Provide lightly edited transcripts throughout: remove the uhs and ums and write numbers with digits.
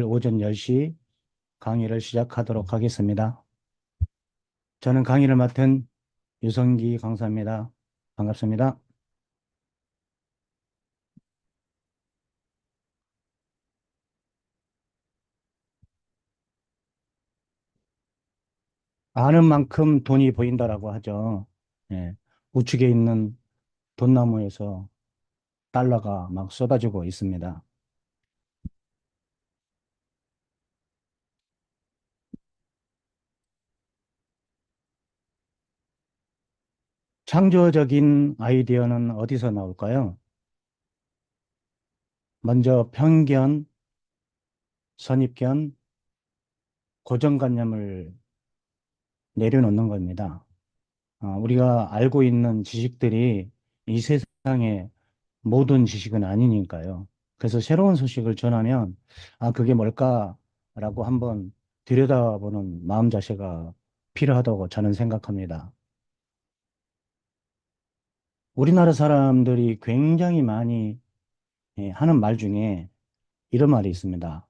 오전 10시 강의를 시작하도록 하겠습니다. 저는 강의를 맡은 유성기 강사입니다. 반갑습니다. 아는 만큼 돈이 보인다라고 하죠. 예, 우측에 있는 돈나무에서 달러가 막 쏟아지고 있습니다. 창조적인 아이디어는 어디서 나올까요? 먼저 편견, 선입견, 고정관념을 내려놓는 겁니다. 우리가 알고 있는 지식들이 이 세상에 모든 지식은 아니니까요. 그래서 새로운 소식을 전하면, 그게 뭘까라고 한번 들여다보는 마음 자세가 필요하다고 저는 생각합니다. 우리나라 사람들이 굉장히 많이 하는 말 중에 이런 말이 있습니다.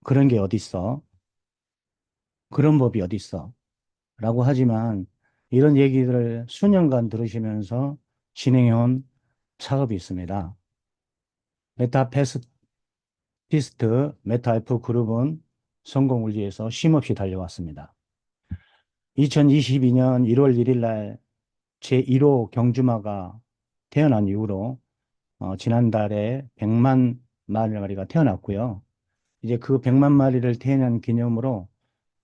그런 게 어딨어? 그런 법이 어딨어? 라고 하지만 이런 얘기들을 수년간 들으시면서 진행해온 사업이 있습니다. 메타패스티스트 메타F 그룹은 성공을 위해서 쉼없이 달려왔습니다. 2022년 1월 1일 날 제1호 경주마가 태어난 이후로 지난달에 100만 마리가 태어났고요. 이제 그 100만 마리를 태어난 기념으로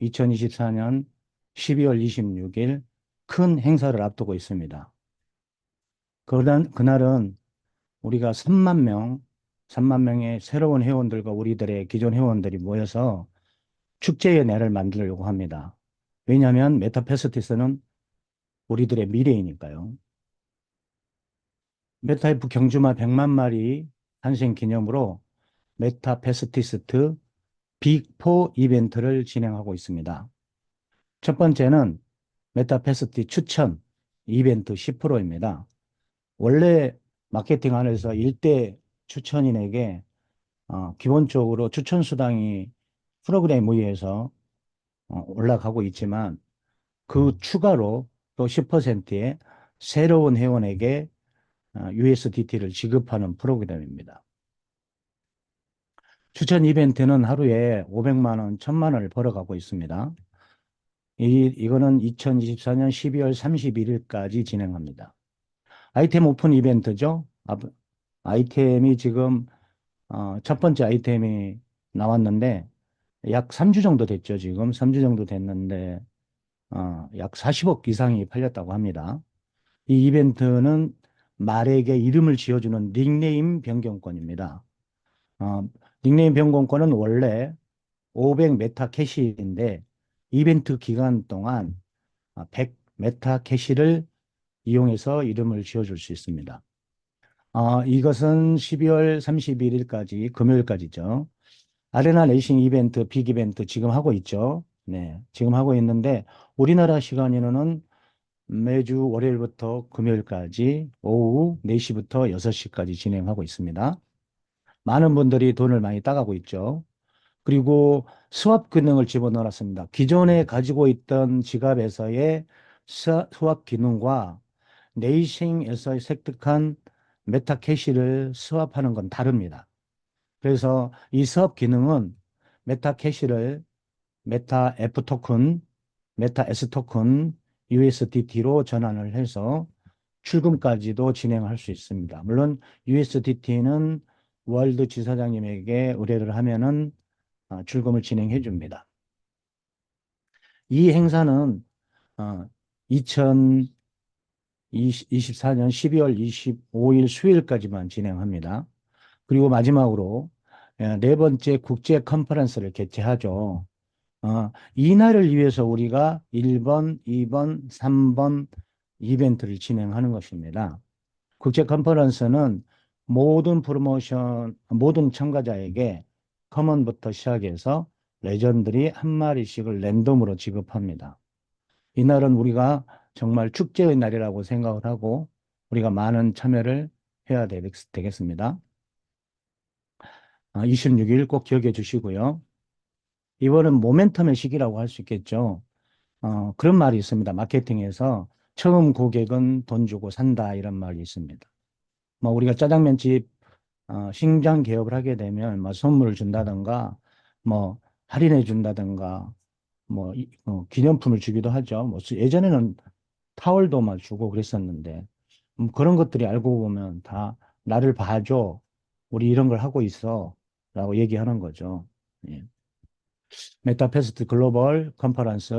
2024년 12월 26일 큰 행사를 앞두고 있습니다. 그날은 우리가 3만 명의 새로운 회원들과 우리들의 기존 회원들이 모여서 축제의 날을 만들려고 합니다. 왜냐하면 메타페스티스는 우리들의 미래이니까요. 메타F 경주마 100만 마리 탄생 기념으로 메타페스티스트 빅4 이벤트를 진행하고 있습니다. 첫 번째는 메타페스티 추천 이벤트 10%입니다. 원래 마케팅 안에서 1대 추천인에게 기본적으로 추천 수당이 프로그램 의해서 올라가고 있지만 그 추가로 또 10%의 새로운 회원에게 USDT를 지급하는 프로그램입니다. 추천 이벤트는 하루에 500만 원, 1000만 원을 벌어가고 있습니다. 이거는 2024년 12월 31일까지 진행합니다. 아이템 오픈 이벤트죠. 아이템이 지금 첫 번째 아이템이 나왔는데 약 3주 정도 됐죠. 지금 3주 정도 됐는데 약 40억 이상이 팔렸다고 합니다. 이 이벤트는 말에게 이름을 지어주는 닉네임 변경권입니다. 어, 닉네임 변경권은 원래 500 메타 캐시인데 이벤트 기간 동안 100 메타 캐시를 이용해서 이름을 지어줄 수 있습니다. 이것은 12월 31일까지 금요일까지죠. 아레나 레이싱 이벤트, 빅 이벤트 지금 하고 있죠. 네, 지금 하고 있는데 우리나라 시간으로는 매주 월요일부터 금요일까지 오후 4시부터 6시까지 진행하고 있습니다. 많은 분들이 돈을 많이 따가고 있죠. 그리고 스왑 기능을 집어넣었습니다. 기존에 가지고 있던 지갑에서의 스왑 기능과 레이싱에서 획득한 메타캐시를 스왑하는 건 다릅니다. 그래서 이 스왑 기능은 메타캐시를 메타 F 토큰, 메타 S 토큰, USDT로 전환을 해서 출금까지도 진행할 수 있습니다. 물론 USDT는 월드 지사장님에게 의뢰를 하면은 출금을 진행해 줍니다. 이 행사는 어, 2024년 12월 25일 수요일까지만 진행합니다. 그리고 마지막으로 네 번째 국제 컨퍼런스를 개최하죠. 이날을 위해서 우리가 1번, 2번, 3번 이벤트를 진행하는 것입니다. 국제 컨퍼런스는 모든 프로모션, 모든 참가자에게 커먼부터 시작해서 레전들이 한 마리씩을 랜덤으로 지급합니다. 이날은 우리가 정말 축제의 날이라고 생각을 하고 우리가 많은 참여를 해야 되겠습니다. 26일 꼭 기억해 주시고요. 이번은 모멘텀의 시기라고 할 수 있겠죠. 그런 말이 있습니다. 마케팅에서 처음 고객은 돈 주고 산다 이런 말이 있습니다. 뭐 우리가 짜장면집 신장 개업을 하게 되면 뭐 선물을 준다든가 뭐 할인해 준다든가 뭐 기념품을 주기도 하죠. 뭐 예전에는 타월도 막 주고 그랬었는데 그런 것들이 알고 보면 다 나를 봐줘. 우리 이런 걸 하고 있어. 라고 얘기하는 거죠. 예. 메타페스트 글로벌 컨퍼런스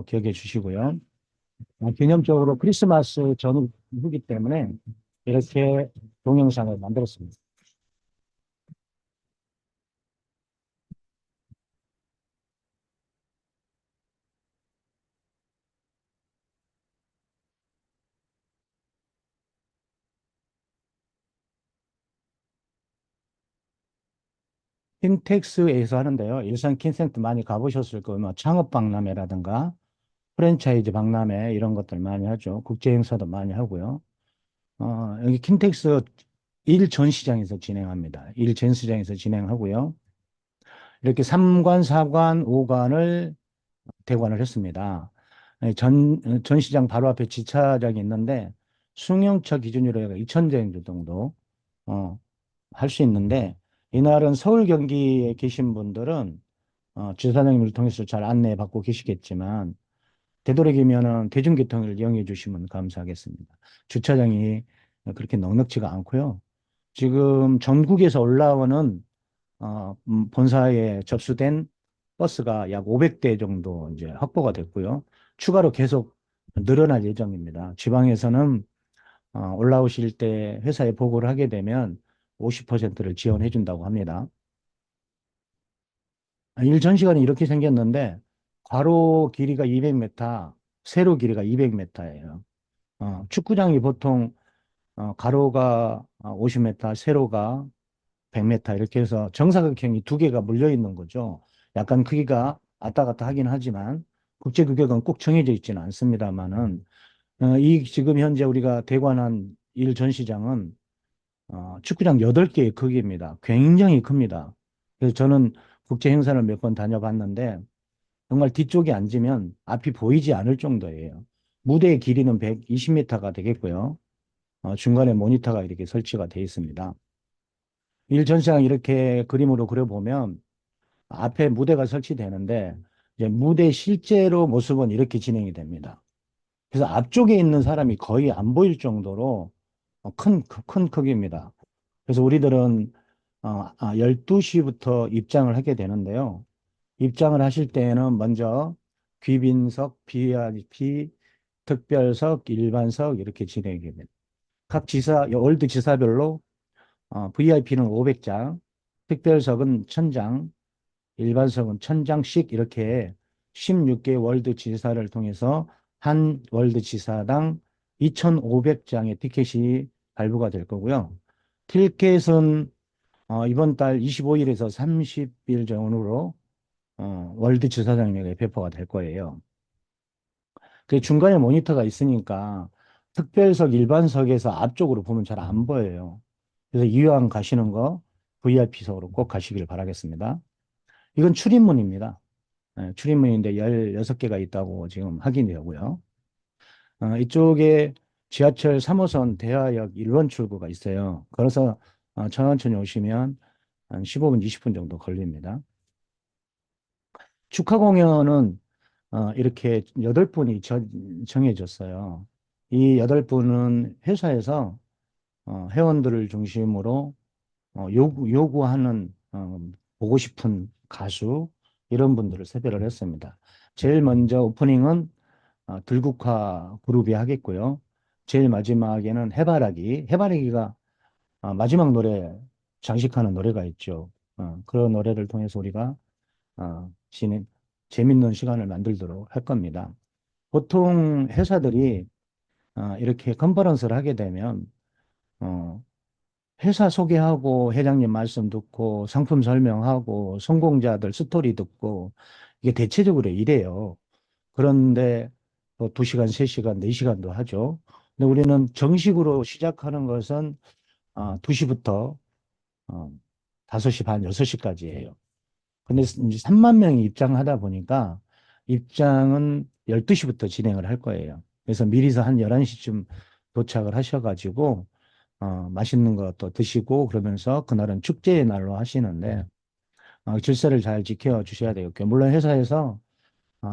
기억해 주시고요. 기념적으로 크리스마스 전후기 때문에 이렇게 동영상을 만들었습니다. 킨텍스에서 하는데요. 일산 킨센트 많이 가보셨을 거예요. 뭐 창업 박람회라든가 프랜차이즈 박람회 이런 것들 많이 하죠. 국제 행사도 많이 하고요. 여기 킨텍스 일 전시장에서 진행합니다. 일 전시장에서 진행하고요. 이렇게 3관, 4관, 5관을 대관을 했습니다. 전시장 바로 앞에 지차장이 있는데 승용차 기준으로 2,000대 정도 할 수 있는데 이날은 서울 경기에 계신 분들은 지사장님을 통해서 잘 안내해 받고 계시겠지만 되도록이면은 대중교통을 이용해 주시면 감사하겠습니다. 주차장이 그렇게 넉넉지가 않고요. 지금 전국에서 올라오는 본사에 접수된 버스가 약 500대 정도 이제 확보가 됐고요. 추가로 계속 늘어날 예정입니다. 지방에서는 올라오실 때 회사에 보고를 하게 되면 50%를 지원해 준다고 합니다. 일 전시관이 이렇게 생겼는데 괄호 길이가 200m, 세로 길이가 200m예요. 축구장이 보통 가로가 50m, 세로가 100m 이렇게 해서 정사각형이 두 개가 물려 있는 거죠. 약간 크기가 왔다 갔다 하긴 하지만 국제 규격은 꼭 정해져 있지는 않습니다만은 이 지금 현재 우리가 대관한 일 전시장은 축구장 8개의 크기입니다. 굉장히 큽니다. 그래서 저는 국제 행사를 몇 번 다녀봤는데 정말 뒤쪽에 앉으면 앞이 보이지 않을 정도예요. 무대의 길이는 120m가 되겠고요. 중간에 모니터가 이렇게 설치가 되어 있습니다. 일 전시장 이렇게 그림으로 그려보면 앞에 무대가 설치되는데 이제 무대 실제로 모습은 이렇게 진행이 됩니다. 그래서 앞쪽에 있는 사람이 거의 안 보일 정도로 큰 크기입니다. 그래서 우리들은 12시부터 입장을 하게 되는데요. 입장을 하실 때에는 먼저 귀빈석, VIP, 특별석, 일반석 이렇게 진행이 됩니다. 각 지사, 월드 지사별로 VIP는 500장, 특별석은 1000장, 일반석은 1000장씩 이렇게 16개 월드 지사를 통해서 한 월드 지사당 2500장의 티켓이 발부가 될 거고요. 티켓은 이번 달 25일에서 30일 전후로 월드 지사장에게 배포가 될 거예요. 그 중간에 모니터가 있으니까 특별석, 일반석에서 앞쪽으로 보면 잘 안 보여요. 그래서 이왕 가시는 거 VIP석으로 꼭 가시길 바라겠습니다. 이건 출입문입니다. 출입문인데 16개가 있다고 지금 확인이 되고요. 이쪽에 지하철 3호선 대화역 1번 출구가 있어요. 그래서 천천히 오시면 한 15분, 20분 정도 걸립니다. 축하 공연은 이렇게 8분이 정해졌어요. 이 8분은 회사에서 회원들을 중심으로 요구하는 보고 싶은 가수 이런 분들을 섭외를 했습니다. 제일 먼저 오프닝은 들국화 그룹이 하겠고요. 제일 마지막에는 해바라기가 마지막 노래 장식하는 노래가 있죠. 그런 노래를 통해서 우리가 진행 재밌는 시간을 만들도록 할 겁니다. 보통 회사들이 이렇게 컨퍼런스를 하게 되면 어, 회사 소개하고 회장님 말씀 듣고 상품 설명하고 성공자들 스토리 듣고 이게 대체적으로 이래요. 그런데 또 2시간, 3시간, 4시간도 하죠. 근데 우리는 정식으로 시작하는 것은 2시부터 5시 반, 6시까지 해요. 근데 이제 3만 명이 입장하다 보니까 입장은 12시부터 진행을 할 거예요. 그래서 미리서 한 11시쯤 도착을 하셔가지고, 맛있는 것도 드시고 그러면서 그날은 축제의 날로 하시는데, 질서를 잘 지켜주셔야 되겠고요. 물론 회사에서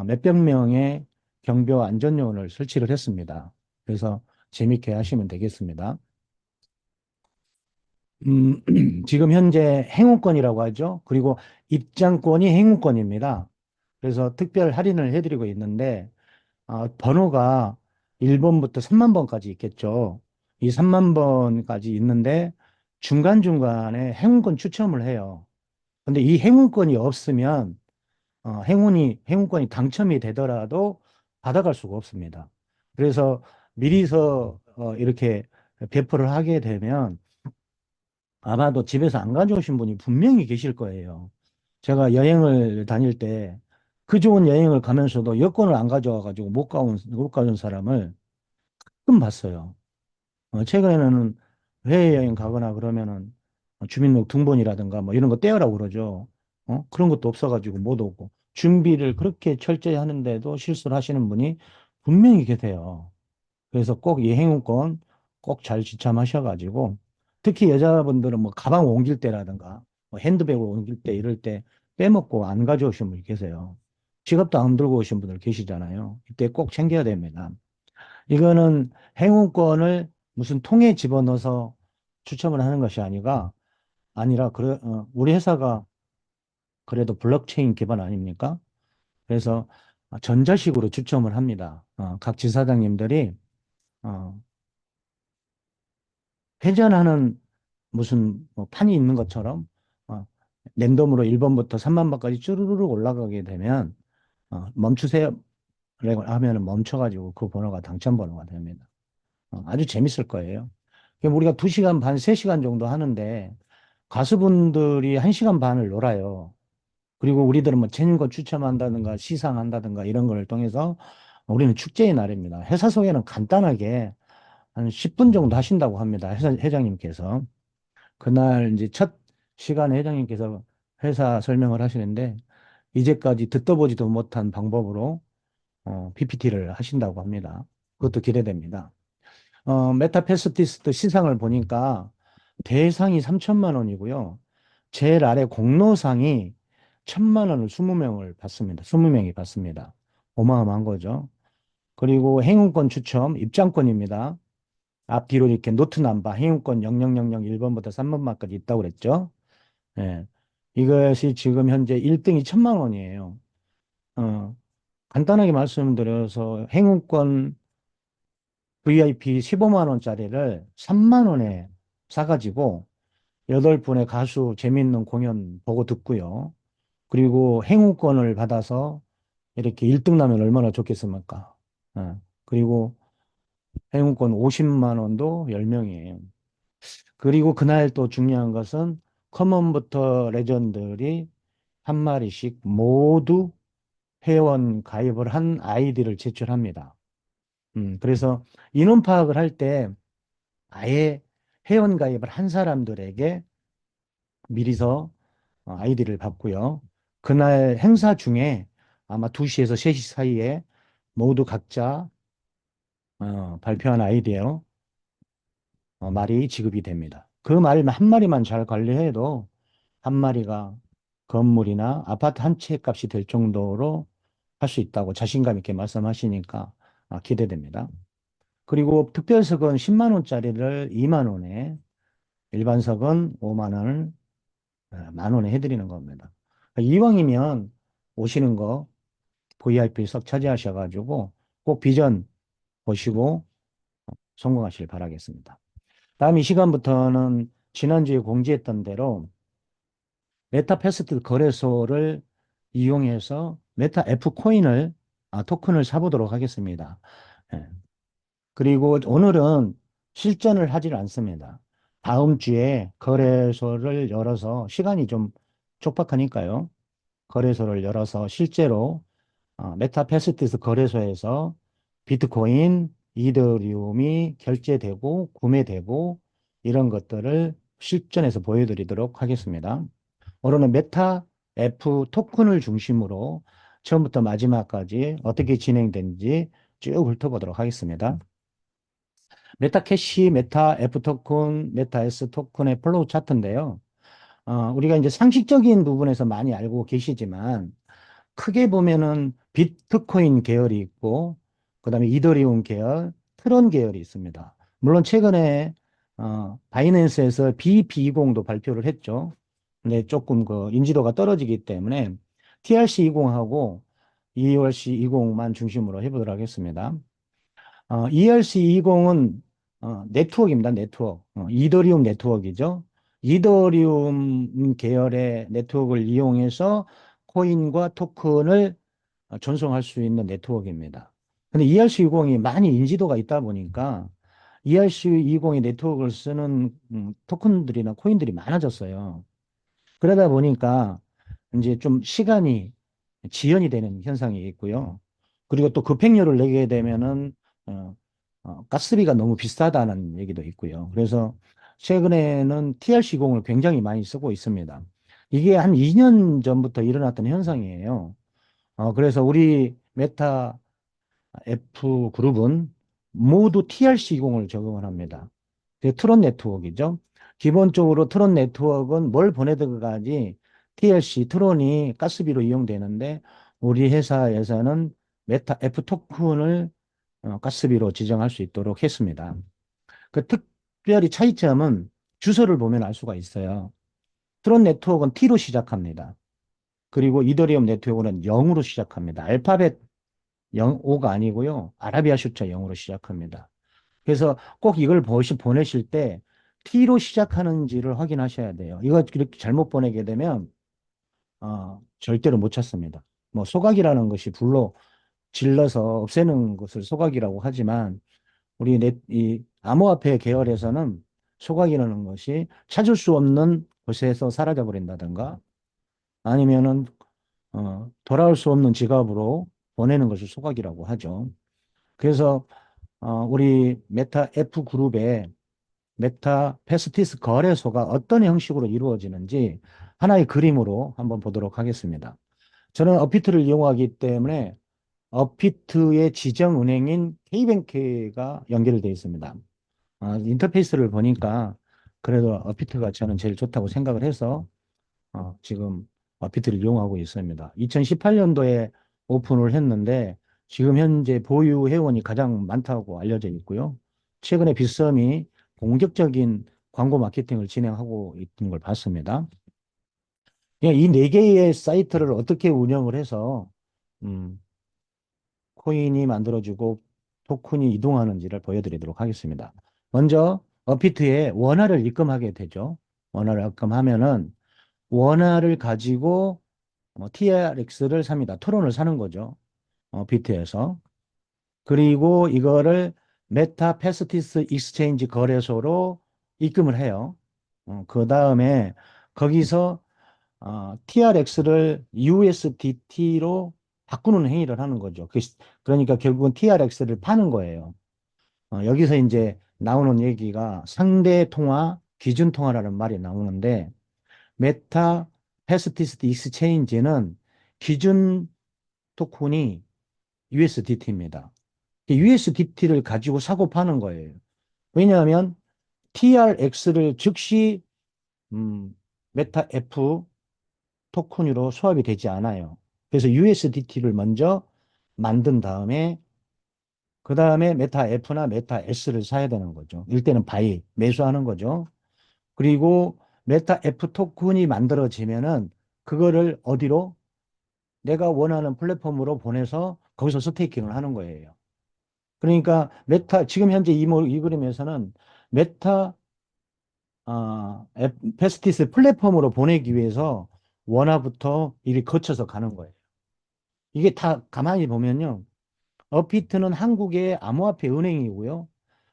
몇백 명의 경비와 안전요원을 설치를 했습니다. 그래서 재밌게 하시면 되겠습니다. 음, 지금 현재 행운권이라고 하죠. 그리고 입장권이 행운권입니다. 그래서 특별 할인을 해드리고 있는데, 번호가 1번부터 3만 번까지 있겠죠. 이 3만 번까지 있는데, 중간중간에 행운권 추첨을 해요. 근데 이 행운권이 없으면, 행운권이 당첨이 되더라도 받아갈 수가 없습니다. 그래서 미리서, 이렇게 배포를 하게 되면, 아마도 집에서 안 가져오신 분이 분명히 계실 거예요. 제가 여행을 다닐 때 그 좋은 여행을 가면서도 여권을 안 가져와가지고 못 가준 사람을 가끔 봤어요. 최근에는 해외여행 가거나 그러면은 주민등록 등본이라든가 뭐 이런 거 떼어라고 그러죠. 그런 것도 없어가지고 못 오고. 준비를 그렇게 철저히 하는데도 실수를 하시는 분이 분명히 계세요. 그래서 꼭 이 행운권 꼭 잘 지참하셔가지고 특히 여자분들은 뭐 가방 옮길 때라든가 뭐 핸드백을 옮길 때 이럴 때 빼먹고 안 가져오신 분이 계세요. 지갑도 안 들고 오신 분들 계시잖아요. 이때 꼭 챙겨야 됩니다. 이거는 행운권을 무슨 통에 집어넣어서 추첨을 하는 것이 아니라 우리 회사가 그래도 블록체인 기반 아닙니까? 그래서 전자식으로 추첨을 합니다. 각 지사장님들이 어, 회전하는 무슨 뭐 판이 있는 것처럼 어, 랜덤으로 1번부터 3만 번까지 쭈루루룩 올라가게 되면 멈추세요 라고 하면은 멈춰가지고 그 번호가 당첨 번호가 됩니다. 아주 재밌을 거예요. 그럼 우리가 2시간 반, 3시간 정도 하는데 가수분들이 1시간 반을 놀아요. 그리고 우리들은 뭐 재능권 추첨한다든가 시상한다든가 이런 걸 통해서 우리는 축제의 날입니다. 회사 소개는 간단하게 한 10분 정도 하신다고 합니다. 회장님께서. 그날 이제 첫 시간에 회장님께서 회사 설명을 하시는데 이제까지 듣도 보지도 못한 방법으로 PPT를 하신다고 합니다. 그것도 기대됩니다. 메타패스티스트 시상을 보니까 대상이 3천만 원이고요. 제일 아래 공로상이 1,000만 원을 20명을 받습니다. 20명이 받습니다. 어마어마한 거죠. 그리고 행운권 추첨 입장권입니다. 앞뒤로 이렇게 노트 남바 행운권 0000 1번부터 3번까지 있다고 그랬죠. 예. 이것이 지금 현재 1등이 1,000만 원이에요. 어, 간단하게 말씀드려서 행운권 VIP 15만 원짜리를 3만 원에 사가지고 8분의 가수 재밌는 공연 보고 듣고요. 그리고 행운권을 받아서 이렇게 1등 나면 얼마나 좋겠습니까? 그리고 행운권 50만 원도 10명이에요. 그리고 그날 또 중요한 것은 커먼부터 레전드들이 한 마리씩 모두 회원 가입을 한 아이디를 제출합니다. 그래서 인원 파악을 할 때 아예 회원 가입을 한 사람들에게 미리서 아이디를 받고요. 그날 행사 중에 아마 2시에서 3시 사이에 모두 각자 발표한 아이디어 말이 지급이 됩니다. 그 말 한 마리만 잘 관리해도 한 마리가 건물이나 아파트 한 채 값이 될 정도로 할 수 있다고 자신감 있게 말씀하시니까 기대됩니다. 그리고 특별석은 10만 원짜리를 2만 원에, 일반석은 5만 원을 만 원에 해드리는 겁니다. 이왕이면 오시는 거 VIP석 차지하셔가지고 꼭 비전 보시고 성공하시길 바라겠습니다. 다음 이 시간부터는 지난주에 공지했던 대로 메타패스트 거래소를 이용해서 메타 F 코인을 토큰을 사보도록 하겠습니다. 예. 그리고 오늘은 실전을 하질 않습니다. 다음 주에 거래소를 열어서 시간이 좀 촉박하니까요. 거래소를 열어서 실제로 메타패스티스 거래소에서 비트코인, 이더리움이 결제되고 구매되고 이런 것들을 실전에서 보여드리도록 하겠습니다. 오늘은 메타 F 토큰을 중심으로 처음부터 마지막까지 어떻게 진행되는지 쭉 훑어보도록 하겠습니다. 메타 캐시, 메타 F 토큰, 메타 S 토큰의 플로우 차트인데요. 우리가 이제 상식적인 부분에서 많이 알고 계시지만 크게 보면은 비트코인 계열이 있고 그다음에 이더리움 계열, 트론 계열이 있습니다. 물론 최근에 바이낸스에서 BP20도 발표를 했죠. 근데 조금 그 인지도가 떨어지기 때문에 TRC20하고 ERC20만 중심으로 해보도록 하겠습니다. ERC20은 네트워크입니다. 네트워크. 이더리움 네트워크이죠. 이더리움 계열의 네트워크를 이용해서 코인과 토큰을 전송할 수 있는 네트워크입니다. 근데 ERC20이 많이 인지도가 있다 보니까 ERC20의 네트워크를 쓰는 토큰들이나 코인들이 많아졌어요. 그러다 보니까 이제 좀 시간이 지연이 되는 현상이 있고요. 그리고 또 급행료를 내게 되면은 어, 가스비가 너무 비싸다는 얘기도 있고요. 그래서 최근에는 TRC20을 굉장히 많이 쓰고 있습니다. 이게 한 2년 전부터 일어났던 현상이에요. 그래서 우리 메타 F 그룹은 모두 TRC20을 적용을 합니다. 그게 트론 네트워크이죠. 기본적으로 트론 네트워크는 뭘 보내든가지 TLC, 트론이 가스비로 이용되는데 우리 회사에서는 메타 F 토큰을 가스비로 지정할 수 있도록 했습니다. 그 특별히 차이점은 주소를 보면 알 수가 있어요. 트론 네트워크는 T로 시작합니다. 그리고 이더리움 네트워크는 0으로 시작합니다. 알파벳 0, 5가 아니고요. 아라비아 숫자 0으로 시작합니다. 그래서 꼭 이걸 보내실 때 T로 시작하는지를 확인하셔야 돼요. 이거 이렇게 잘못 보내게 되면 절대로 못 찾습니다. 뭐 소각이라는 것이 불로 질러서 없애는 것을 소각이라고 하지만 우리 이 암호화폐 계열에서는 소각이라는 것이 찾을 수 없는 곳에서 사라져 버린다든가 아니면은 돌아올 수 없는 지갑으로 보내는 것을 소각이라고 하죠. 그래서 우리 메타 F 그룹의 메타 패스티스 거래소가 어떤 형식으로 이루어지는지 하나의 그림으로 한번 보도록 하겠습니다. 저는 어피트를 이용하기 때문에 어피트의 지정 은행인 K뱅크가 연결되어 있습니다. 인터페이스를 보니까 그래도 어피트가 저는 제일 좋다고 생각을 해서 지금 어피트를 이용하고 있습니다. 2018년도에 오픈을 했는데 지금 현재 보유 회원이 가장 많다고 알려져 있고요. 최근에 빗썸이 공격적인 광고 마케팅을 진행하고 있는 걸 봤습니다. 이 네 개의 사이트를 어떻게 운영을 해서 음, 코인이 만들어지고 토큰이 이동하는지를 보여드리도록 하겠습니다. 먼저 어피트에 원화를 입금하게 되죠. 원화를 입금하면은 원화를 가지고 TRX를 삽니다. 토론을 사는 거죠. 비트에서. 그리고 이거를 메타 패스티스 익스체인지 거래소로 입금을 해요. 그 다음에 거기서 TRX를 USDT로 바꾸는 행위를 하는 거죠. 그러니까 결국은 TRX를 파는 거예요. 여기서 이제 나오는 얘기가 상대 통화, 기준 통화라는 말이 나오는데 메타 패스티스트 익스체인지는 기준 토큰이 USDT입니다. USDT를 가지고 사고 파는 거예요. 왜냐하면 TRX를 즉시 메타 F 토큰으로 수합이 되지 않아요. 그래서 USDT를 먼저 만든 다음에 그 다음에 메타 F나 메타 S를 사야 되는 거죠. 일단은 바이, 매수하는 거죠. 그리고 메타 F 토큰이 만들어지면은 그거를 어디로 내가 원하는 플랫폼으로 보내서 거기서 스테이킹을 하는 거예요. 그러니까 메타 지금 현재 이 그림에서는 메타 패스티스 플랫폼으로 보내기 위해서 원화부터 이를 거쳐서 가는 거예요. 이게 다 가만히 보면요. 어피트는 한국의 암호화폐 은행이고요.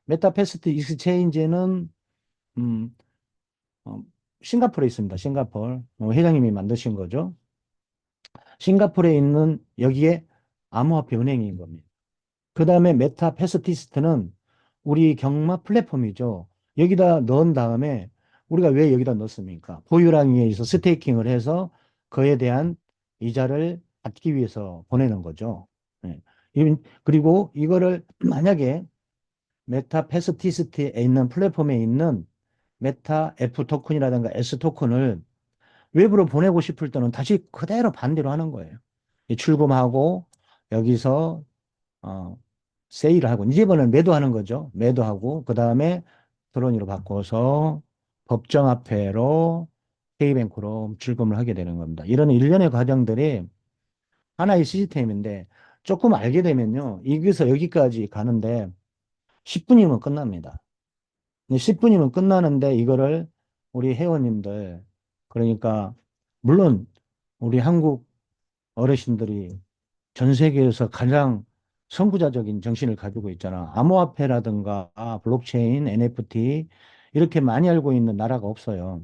메타패스트 익스체인지는 음, 어, 싱가포르에 있습니다. 싱가포르. 회장님이 만드신 거죠. 싱가포르에 있는 여기에 암호화폐 은행인 겁니다. 그 다음에 메타패스티스트는 우리 경마 플랫폼이죠. 여기다 넣은 다음에 우리가 왜 여기다 넣습니까? 보유량에 의해서 스테이킹을 해서 그에 대한 이자를 받기 위해서 보내는 거죠. 예. 그리고 이거를 만약에 메타 패스티스트에 있는 플랫폼에 있는 메타 F 토큰이라든가 S 토큰을 외부로 보내고 싶을 때는 다시 그대로 반대로 하는 거예요. 출금하고 여기서 어, 세일을 하고 이번에는 매도하는 거죠. 매도하고 그 다음에 드론으로 바꿔서 법정화폐로 K뱅크로 출금을 하게 되는 겁니다. 이런 일련의 과정들이 하나의 시스템인데 조금 알게 되면요. 여기서 여기까지 가는데 10분이면 끝납니다. 10분이면 끝나는데 이거를 우리 회원님들 그러니까 물론 우리 한국 어르신들이 전 세계에서 가장 선구자적인 정신을 가지고 있잖아. 암호화폐라든가 블록체인, NFT 이렇게 많이 알고 있는 나라가 없어요.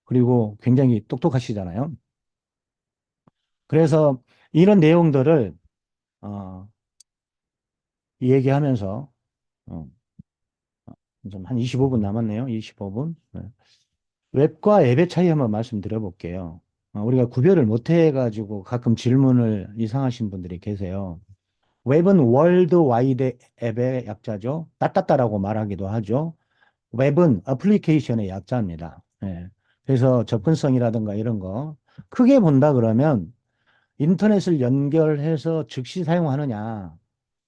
그리고 굉장히 똑똑하시잖아요. 그래서 이런 내용들을 어, 얘기하면서 어, 좀 한 25분 남았네요. 25분. 웹과 앱의 차이 한번 말씀드려 볼게요. 우리가 구별을 못 해가지고 가끔 질문을 이상하신 분들이 계세요. 웹은 월드 와이드 앱의 약자죠. 따따따라고 말하기도 하죠. 웹은 어플리케이션의 약자입니다. 예. 그래서 접근성이라든가 이런 거 크게 본다 그러면 인터넷을 연결해서 즉시 사용하느냐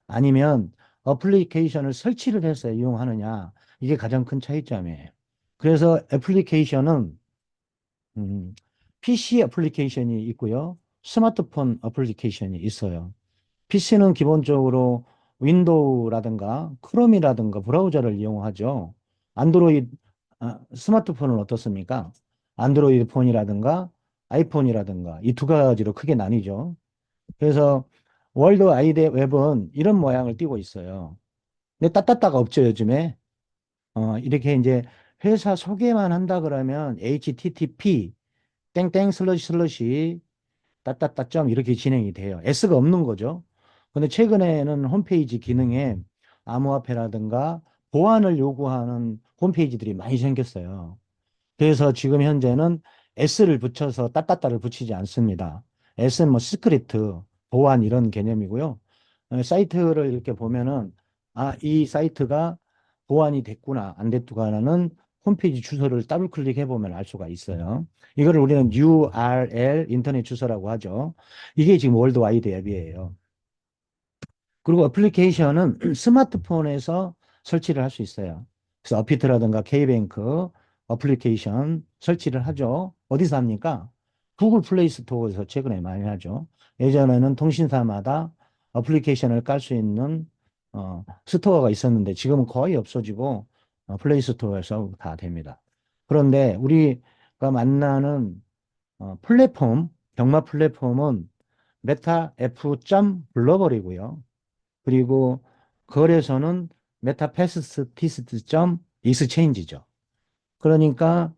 아니면 어플리케이션을 설치를 해서 이용하느냐 이게 가장 큰 차이점이에요. 그래서 애플리케이션은 PC 애플리케이션이 있고요. 스마트폰 애플리케이션이 있어요. PC는 기본적으로 윈도우라든가 크롬이라든가 브라우저를 이용하죠. 안드로이드, 스마트폰은 어떻습니까? 안드로이드 폰이라든가 아이폰이라든가 이 두 가지로 크게 나뉘죠. 그래서 월드 와이드 웹은 이런 모양을 띠고 있어요. 근데 따따따가 없죠, 요즘에. 이렇게 이제 회사 소개만 한다 그러면 HTTP 땡땡 슬러시 따따따 점 이렇게 진행이 돼요. S가 없는 거죠. 근데 최근에는 홈페이지 기능에 암호화폐라든가 보안을 요구하는 홈페이지들이 많이 생겼어요. 그래서 지금 현재는 S를 붙여서 따따따를 붙이지 않습니다. S는 뭐 시크리트, 보안 이런 개념이고요. 사이트를 이렇게 보면은 이 사이트가 보안이 됐구나, 안 됐구나는 홈페이지 주소를 더블 클릭해 보면 알 수가 있어요. 이거를 우리는 URL 인터넷 주소라고 하죠. 이게 지금 월드와이드 앱이에요. 그리고 어플리케이션은 스마트폰에서 설치를 할 수 있어요. 그래서 어피트라든가 K뱅크 어플리케이션 설치를 하죠. 어디서 합니까? 구글 플레이 스토어에서 최근에 많이 하죠. 예전에는 통신사마다 어플리케이션을 깔 수 있는 스토어가 있었는데 지금은 거의 없어지고 플레이 스토어에서 다 됩니다. 그런데 우리가 만나는 플랫폼, 경마 플랫폼은 메타 F 글로벌이고요. 그리고 거래소는 메타패스티스트.익스체인지죠. 그러니까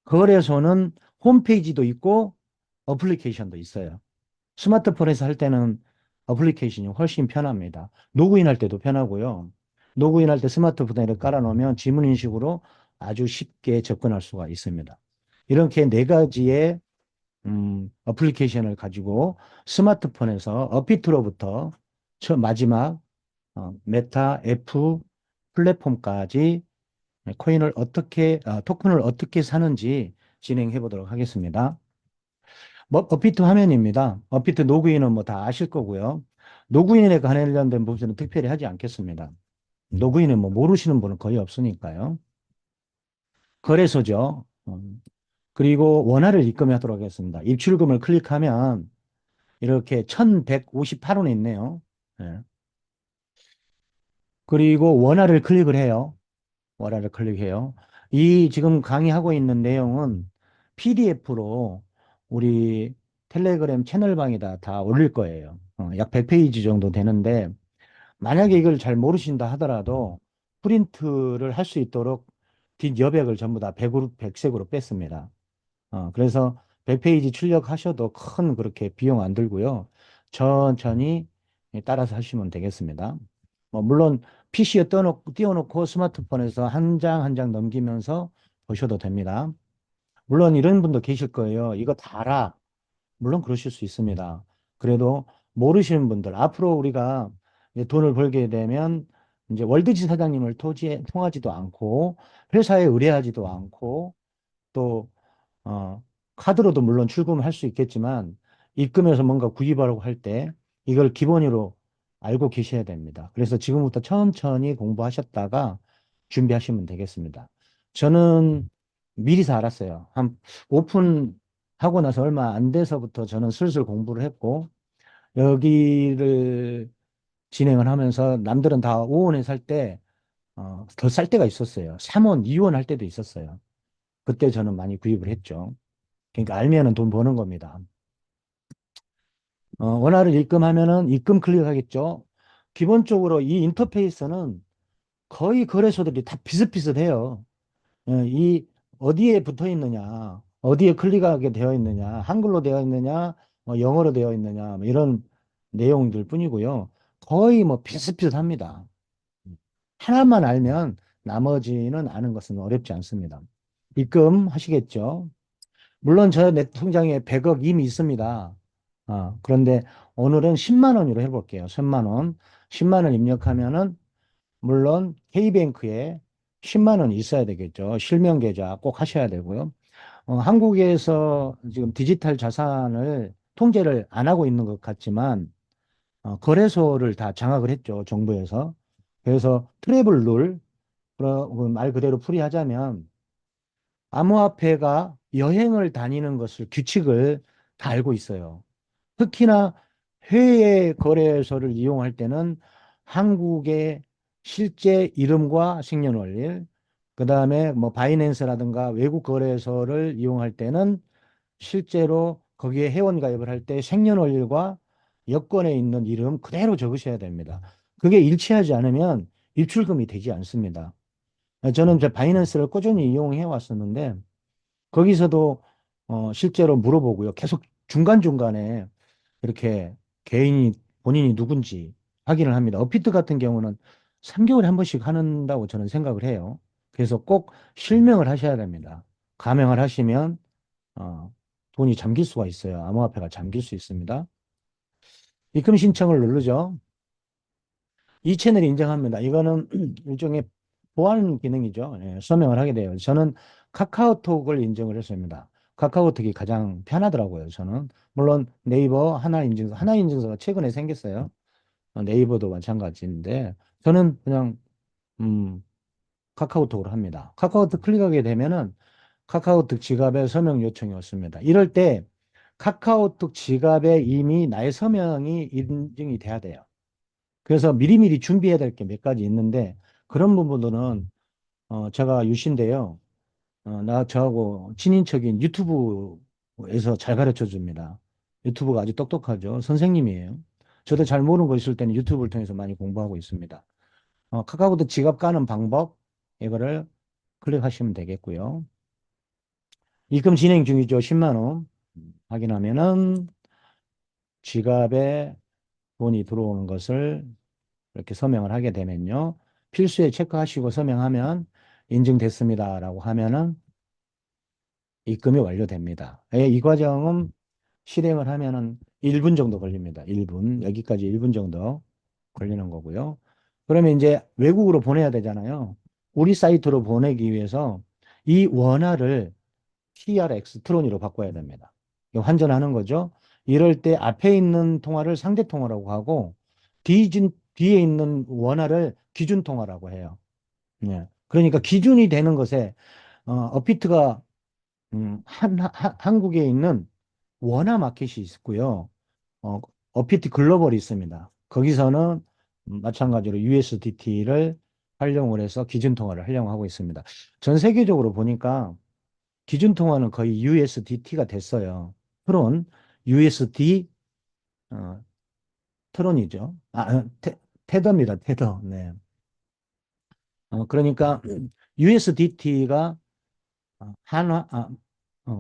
거래소는 홈페이지도 있고 어플리케이션도 있어요. 스마트폰에서 할 때는 어플리케이션이 훨씬 편합니다. 로그인할 때도 편하고요. 로그인할 때 스마트폰에 깔아놓으면 지문 인식으로 아주 쉽게 접근할 수가 있습니다. 이렇게 네 가지의 어플리케이션을 가지고 스마트폰에서 업비트로부터 마지막 메타 F 플랫폼까지 토큰을 어떻게 사는지 진행해 보도록 하겠습니다. 뭐, 업비트 화면입니다. 업비트 로그인은 뭐 다 아실 거고요. 로그인에 관련된 부분은 특별히 하지 않겠습니다. 로그인은 뭐 모르시는 분은 거의 없으니까요. 거래소죠. 그리고 원화를 입금하도록 하겠습니다. 입출금을 클릭하면 이렇게 1158원이 있네요. 예. 그리고 원화를 클릭을 해요. 원화를 클릭해요. 이 지금 강의하고 있는 내용은 PDF로 우리 텔레그램 채널방에다 다 올릴 거예요. 약 100페이지 정도 되는데 만약에 이걸 잘 모르신다 하더라도 프린트를 할 수 있도록 뒷여백을 전부 다 백색으로 뺐습니다. 그래서 100페이지 출력하셔도 큰 그렇게 비용 안 들고요. 천천히 따라서 하시면 되겠습니다. 물론 PC에 띄워놓고 스마트폰에서 한 장 한 장 넘기면서 보셔도 됩니다. 물론 이런 분도 계실 거예요. 이거 다 알아. 물론 그러실 수 있습니다. 그래도 모르시는 분들, 앞으로 우리가 이제 돈을 벌게 되면 이제 월드지 사장님을 통하지도 않고 회사에 의뢰하지도 않고 또 카드로도 물론 출금할 수 있겠지만 입금해서 뭔가 구입하려고 할 때 이걸 기본으로 알고 계셔야 됩니다. 그래서 지금부터 천천히 공부하셨다가 준비하시면 되겠습니다. 저는 미리 다 알았어요. 한 오픈하고 나서 얼마 안 돼서부터 저는 슬슬 공부를 했고 여기를 진행을 하면서 남들은 다 5원에 살 때, 더 쌀 때가 있었어요. 3원, 2원 할 때도 있었어요. 그때 저는 많이 구입을 했죠. 그러니까 알면은 돈 버는 겁니다. 원화를 입금하면은 입금 클릭하겠죠. 기본적으로 이 인터페이스는 거의 거래소들이 다 비슷비슷해요. 이 어디에 붙어 있느냐, 어디에 클릭하게 되어 있느냐, 한글로 되어 있느냐, 뭐 영어로 되어 있느냐, 뭐 이런 내용들 뿐이고요. 거의 뭐 비슷비슷합니다. 하나만 알면 나머지는 아는 것은 어렵지 않습니다. 입금하시겠죠? 물론 저 내 통장에 100억 이미 있습니다. 그런데 오늘은 10만 원으로 해볼게요. 10만 원. 10만 원 입력하면은 물론 K뱅크에 10만 원 있어야 되겠죠. 실명 계좌 꼭 하셔야 되고요. 한국에서 지금 디지털 자산을 통제를 안 하고 있는 것 같지만 거래소를 다 장악을 했죠. 정부에서. 그래서 트래블 룰, 말 그대로 풀이하자면 암호화폐가 여행을 다니는 것을 규칙을 다 알고 있어요. 특히나 해외 거래소를 이용할 때는 한국의 실제 이름과 생년월일, 그 다음에 뭐 바이낸스라든가 외국 거래소를 이용할 때는 실제로 거기에 회원 가입을 할 때 생년월일과 여권에 있는 이름 그대로 적으셔야 됩니다. 그게 일치하지 않으면 입출금이 되지 않습니다. 저는 이제 바이낸스를 꾸준히 이용해 왔었는데 거기서도 실제로 물어보고요. 계속 중간중간에 이렇게 개인이 본인이 누군지 확인을 합니다. 업비트 같은 경우는 3개월에 한 번씩 한다고 저는 생각을 해요. 그래서 꼭 실명을 하셔야 됩니다. 가명을 하시면 돈이 잠길 수가 있어요. 암호화폐가 잠길 수 있습니다. 입금 신청을 누르죠. 이 채널이 인정합니다. 이거는 일종의 보안 기능이죠. 예, 서명을 하게 돼요. 저는 카카오톡을 인정을 했습니다. 카카오톡이 가장 편하더라고요. 저는 물론 네이버 하나 인증서가 최근에 생겼어요. 네이버도 마찬가지인데 저는 그냥 음, 카카오톡으로 합니다. 카카오톡 클릭하게 되면은 카카오톡 지갑에 서명 요청이 왔습니다. 이럴 때 카카오톡 지갑에 이미 나의 서명이 인증이 돼야 돼요. 그래서 미리미리 준비해야 될 게 몇 가지 있는데 그런 부분들은 제가 유신데요. 저하고 친인척인 유튜브에서 잘 가르쳐 줍니다. 유튜브가 아주 똑똑하죠. 선생님이에요. 저도 잘 모르는 거 있을 때는 유튜브를 통해서 많이 공부하고 있습니다. 카카오톡 지갑 까는 방법 이거를 클릭하시면 되겠고요. 입금 진행 중이죠. 10만 원 확인하면은 지갑에 돈이 들어오는 것을 이렇게 서명을 하게 되면요. 필수에 체크하시고 서명하면 인증됐습니다라고 하면은 입금이 완료됩니다. 이 과정은 실행을 하면은 1분 정도 걸립니다. 1분. 여기까지 1분 정도 걸리는 거고요. 그러면 이제 외국으로 보내야 되잖아요. 우리 사이트로 보내기 위해서 이 원화를 TRX 트론으로 바꿔야 됩니다. 이거 환전하는 거죠. 이럴 때 앞에 있는 통화를 상대 통화라고 하고 뒤에 있는 원화를 기준 통화라고 해요. 네. 그러니까 기준이 되는 것에 업비트가 한국에 있는 원화 마켓이 있고요. 어, 업비트 글로벌이 있습니다. 거기서는 마찬가지로 USDT를 활용을 해서 기준 통화를 활용하고 있습니다. 전 세계적으로 보니까 기준 통화는 거의 USDT가 됐어요. 트론, USD, 어, 트론이죠. 테더입니다. 테더. 네. 그러니까 USDT가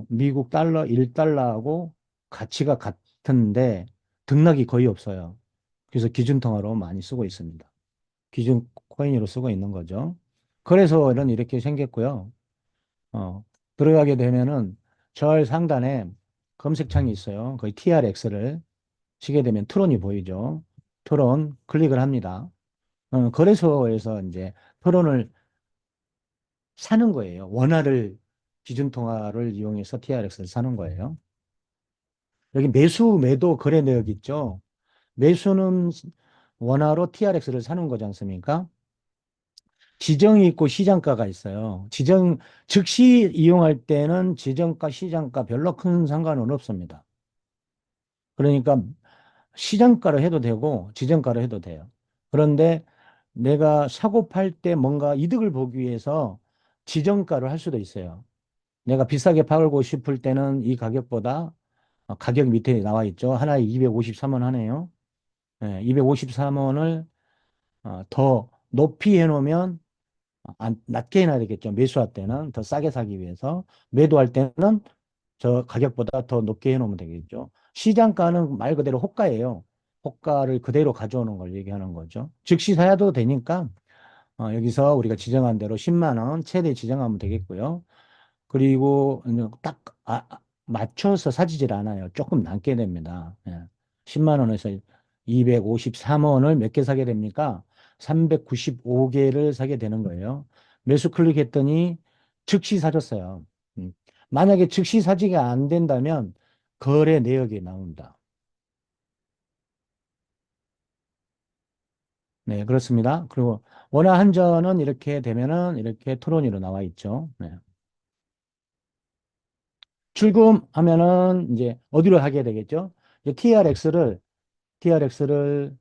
미국 달러 1달러하고 가치가 같은데 등락이 거의 없어요. 그래서 기준 통화로 많이 쓰고 있습니다. 기준 코인으로 쓰고 있는 거죠. 거래소는 이렇게 생겼고요. 어, 들어가게 되면은 절 상단에 검색창이 있어요. 거기 TRX를 치게 되면 트론이 보이죠. 트론 클릭을 합니다. 거래소에서 이제 트론을 사는 거예요. 원화를 기준 통화를 이용해서 TRX를 사는 거예요. 여기 매수, 매도 거래 내역 있죠. 매수는 원화로 TRX를 사는 거지 않습니까? 지정이 있고 시장가가 있어요. 즉시 이용할 때는 지정가, 시장가 별로 큰 상관은 없습니다. 그러니까 시장가로 해도 되고 지정가로 해도 돼요. 그런데 내가 사고 팔 때 뭔가 이득을 보기 위해서 지정가를 할 수도 있어요. 내가 비싸게 팔고 싶을 때는 이 가격보다 가격 밑에 나와 있죠. 하나에 253원 하네요. 253원을 더 높이 해놓으면 낮게 해놔야 되겠죠. 매수할 때는 더 싸게 사기 위해서. 매도할 때는 저 가격보다 더 높게 해놓으면 되겠죠. 시장가는 말 그대로 호가예요. 호가를 그대로 가져오는 걸 얘기하는 거죠. 즉시 사야도 되니까 여기서 우리가 지정한 대로 10만 원 최대 지정하면 되겠고요. 그리고 딱 맞춰서 사지질 않아요. 조금 남게 됩니다. 10만 원에서 253원을 몇 개 사게 됩니까? 395개를 사게 되는 거예요. 매수 클릭했더니 즉시 사줬어요. 음. 만약에 즉시 사지가 안 된다면 거래 내역이 나온다. 네, 그렇습니다. 그리고 원화 한전은 이렇게 되면은 이렇게 토론으로 나와 있죠. 네. 출금하면은 이제 어디로 하게 되겠죠? 이제 TRX를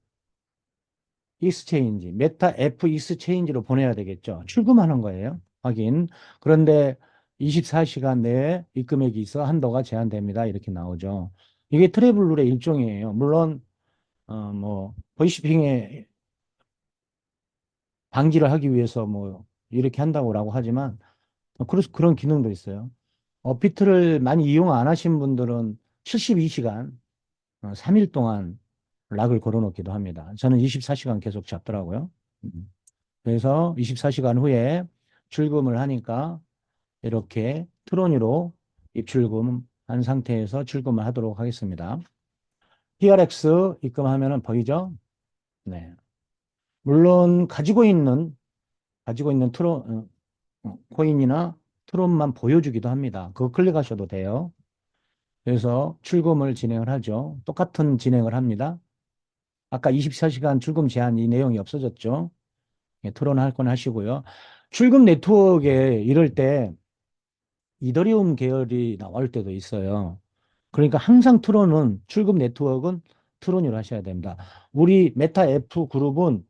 익스체인지, 메타 F 익스체인지로 보내야 되겠죠. 출금하는 거예요. 확인. 그런데 24시간 내에 입금액이 있어 한도가 제한됩니다. 이렇게 나오죠. 이게 트래블룰의 일종이에요. 물론 뭐 보이시핑에 방지를 하기 위해서 뭐 이렇게 한다고라고 하지만 그래서 그런 기능도 있어요. 비트를 많이 이용 안 하신 분들은 72시간 3일 동안 락을 걸어놓기도 합니다. 저는 24시간 계속 잡더라고요. 음. 그래서 24시간 후에 출금을 하니까 이렇게 트론이로 입출금 한 상태에서 출금을 하도록 하겠습니다. TRX 입금하면은 보이죠? 네. 물론 가지고 있는 코인이나 트론만 보여주기도 합니다. 그거 클릭하셔도 돼요. 그래서 출금을 진행을 하죠. 똑같은 진행을 합니다. 아까 24시간 출금 제한 이 내용이 없어졌죠. 토론할 건 하시고요. 출금 네트워크에 이럴 때 이더리움 계열이 나올 때도 있어요. 그러니까 항상 출금 네트워크는 트론으로 하셔야 됩니다. 우리 메타 F 그룹은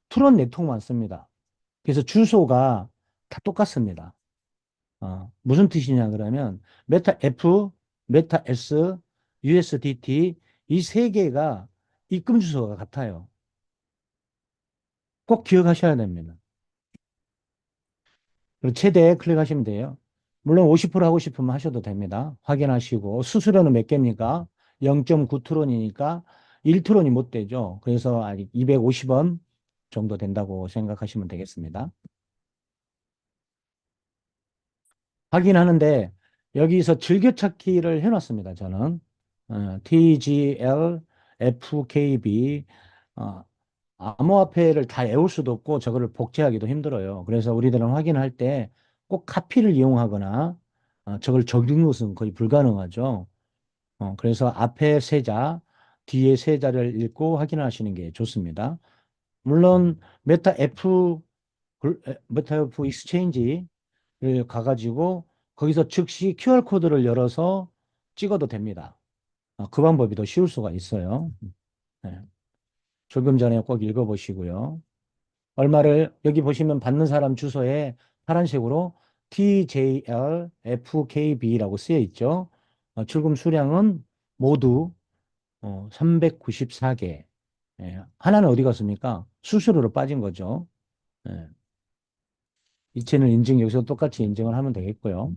트론 네트워크만 씁니다. 그래서 주소가 다 똑같습니다. 무슨 뜻이냐 그러면 메타 F, 메타 S, USDT 이 세 개가 입금 주소가 같아요. 꼭 기억하셔야 됩니다. 그리고 최대 클릭하시면 돼요. 물론 50% 하고 싶으면 하셔도 됩니다. 확인하시고 수수료는 몇 개입니까? 0.9트론이니까 1트론이 못 되죠. 그래서 아직 250원 정도 된다고 생각하시면 되겠습니다. 확인하는데 여기서 즐겨찾기를 해놨습니다. 저는 TGL, FKB 암호화폐를 다 외울 수도 없고 저거를 복제하기도 힘들어요. 그래서 우리들은 확인할 때 꼭 카피를 이용하거나 저걸 적는 것은 거의 불가능하죠. 그래서 앞에 세자, 뒤에 세자를 읽고 확인하시는 게 좋습니다. 물론 메타 F 익스체인지를 가가지고 거기서 즉시 QR코드를 열어서 찍어도 됩니다. 그 방법이 더 쉬울 수가 있어요. 네. 조금 전에 꼭 읽어보시고요. 얼마를 여기 보시면 받는 사람 주소에 파란색으로 TJLFKB라고 쓰여 있죠. 출금 수량은 모두 394개. 예, 하나는 어디 갔습니까? 수수료로 빠진 거죠. 예, 이체는 여기서 똑같이 인증을 하면 되겠고요.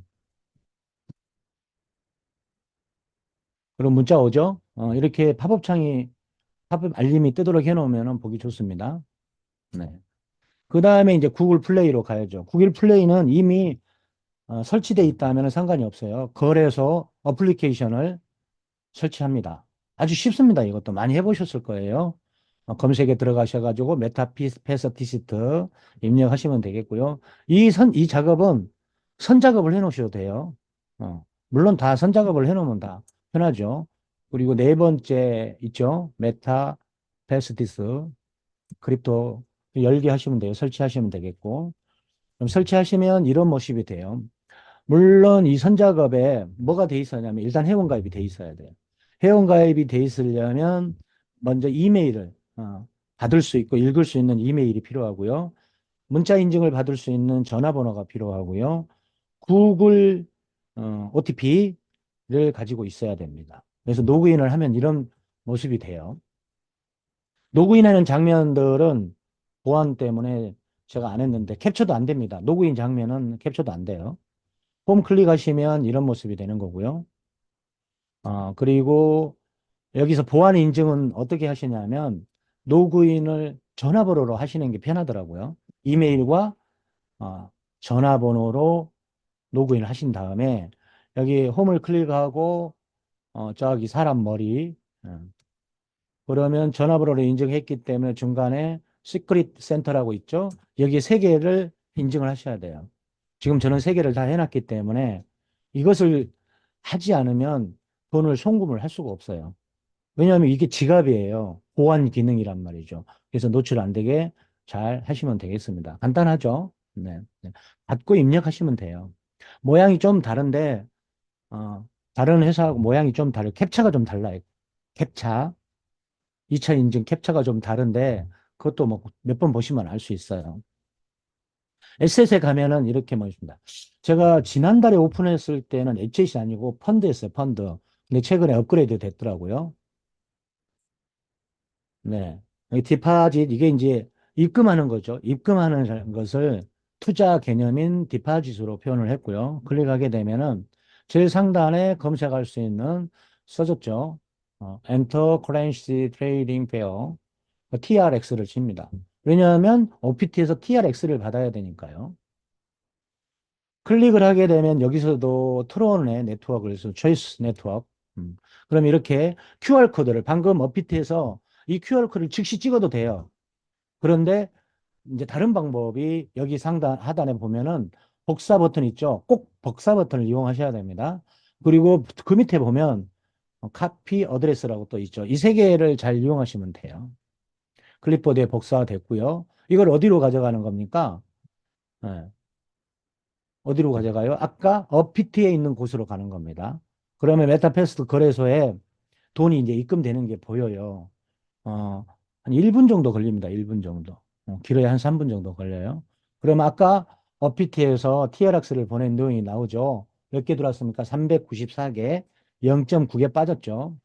그럼 문자 오죠? 이렇게 팝업 알림이 뜨도록 해놓으면 보기 좋습니다. 네. 그 다음에 이제 구글 플레이로 가야죠. 구글 플레이는 이미 설치되어 있다면 상관이 없어요. 거래소 어플리케이션을 설치합니다. 아주 쉽습니다. 이것도 많이 해보셨을 거예요. 검색에 들어가셔가지고 메타패서티시트 입력하시면 되겠고요. 이 작업은 선작업을 해놓으셔도 돼요. 물론 다 선작업을 해놓으면 다 편하죠. 그리고 네 번째 있죠. 메타패서티스 크립토 열기 하시면 돼요. 설치하시면 되겠고. 그럼 설치하시면 이런 모습이 돼요. 물론 이 선작업에 뭐가 돼 있어야냐면 일단 회원가입이 돼 있어야 돼요. 회원가입이 돼 있으려면 먼저 이메일을 받을 수 있고 읽을 수 있는 이메일이 필요하고요. 문자 인증을 받을 수 있는 전화번호가 필요하고요. 구글 OTP를 가지고 있어야 됩니다. 그래서 로그인을 하면 이런 모습이 돼요. 로그인하는 장면들은 보안 때문에 제가 안 했는데 캡처도 안 됩니다. 로그인 장면은 캡처도 안 돼요. 홈 클릭하시면 이런 모습이 되는 거고요. 그리고 여기서 보안 인증은 어떻게 하시냐면 로그인을 전화번호로 하시는 게 편하더라고요. 이메일과 어, 전화번호로 로그인을 하신 다음에 여기 홈을 클릭하고 저기 사람 머리 그러면 전화번호를 인증했기 때문에 중간에 시크릿 센터라고 있죠. 여기 세 개를 인증을 하셔야 돼요. 지금 저는 세 개를 다 해놨기 때문에 이것을 하지 않으면 돈을 송금을 할 수가 없어요. 왜냐하면 이게 지갑이에요. 보안 기능이란 말이죠. 그래서 노출 안 되게 잘 하시면 되겠습니다. 간단하죠? 네. 네. 받고 입력하시면 돼요. 모양이 좀 다른데, 다른 회사하고 모양이 좀 캡차가 좀 달라요. 캡차. 2차 인증 캡차가 좀 다른데, 그것도 뭐 몇 번 보시면 알 수 있어요. 에셋에 가면은 이렇게 뭐 있습니다. 제가 지난달에 오픈했을 때는 에셋이 아니고 펀드였어요, 펀드. 근데 최근에 업그레이드 됐더라고요. 네. 이 디파짓, 이게 이제 입금하는 거죠. 입금하는 것을 투자 개념인 디파짓으로 표현을 했고요. 클릭하게 되면은 제일 상단에 검색할 수 있는 써졌죠. Enter Currency Trading Pair, TRX를 칩니다. 왜냐하면 OPT에서 TRX를 받아야 되니까요. 클릭을 하게 되면 여기서도 트론의 네트워크를 해서 초이스 네트워크. 그럼 이렇게 QR코드를 방금 업비트에서 이 QR코드를 즉시 찍어도 돼요. 그런데 이제 다른 방법이 여기 상단 하단에 보면은 복사 버튼 있죠. 꼭 복사 버튼을 이용하셔야 됩니다. 그리고 그 밑에 보면 카피 어드레스라고 또 있죠. 이 세 개를 잘 이용하시면 돼요. 클립보드에 복사가 됐고요. 이걸 어디로 가져가는 겁니까? 네. 어디로 가져가요? 아까 업비트에 있는 곳으로 가는 겁니다. 그러면 메타패스트 거래소에 돈이 이제 입금되는 게 보여요. 어, 한 1분 정도 걸립니다. 1분 정도. 길어야 한 3분 정도 걸려요. 그럼 아까 업비트에서 TRX를 보낸 내용이 나오죠. 몇 개 들어왔습니까? 394개, 0.9개 빠졌죠.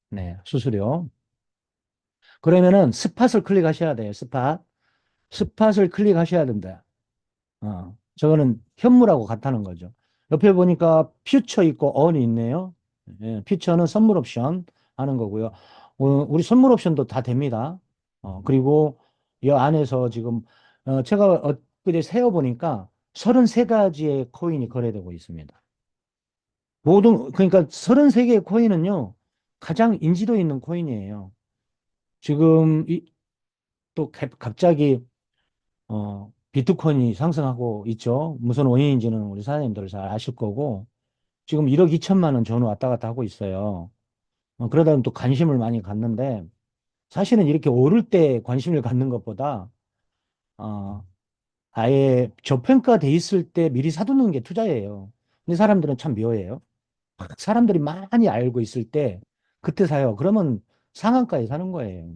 네, 수수료. 그러면은 스팟을 클릭하셔야 돼요. 스팟. 스팟을 클릭하셔야 된다. 저거는 현물하고 같다는 거죠. 옆에 보니까 퓨처 있고 언이 있네요. 예, 퓨처는 선물 옵션 하는 거고요. 우리 선물 옵션도 다 됩니다. 그리고 이 안에서 지금 제가 엊그제 세어보니까 33가지의 코인이 거래되고 있습니다. 그러니까 33개의 코인은요, 가장 인지도 있는 코인이에요. 지금 또 갑자기 비트코인이 상승하고 있죠. 무슨 원인인지는 우리 사장님들 잘 아실 거고, 지금 1억 2천만 원 전후 왔다 갔다 하고 있어요. 그러다 보면 또 관심을 많이 갖는데, 사실은 이렇게 오를 때 관심을 갖는 것보다, 어, 아예 저평가돼 있을 때 미리 사두는 게 투자예요. 근데 사람들은 참 묘해요. 사람들이 많이 알고 있을 때, 그때 사요. 그러면 상한가에 사는 거예요.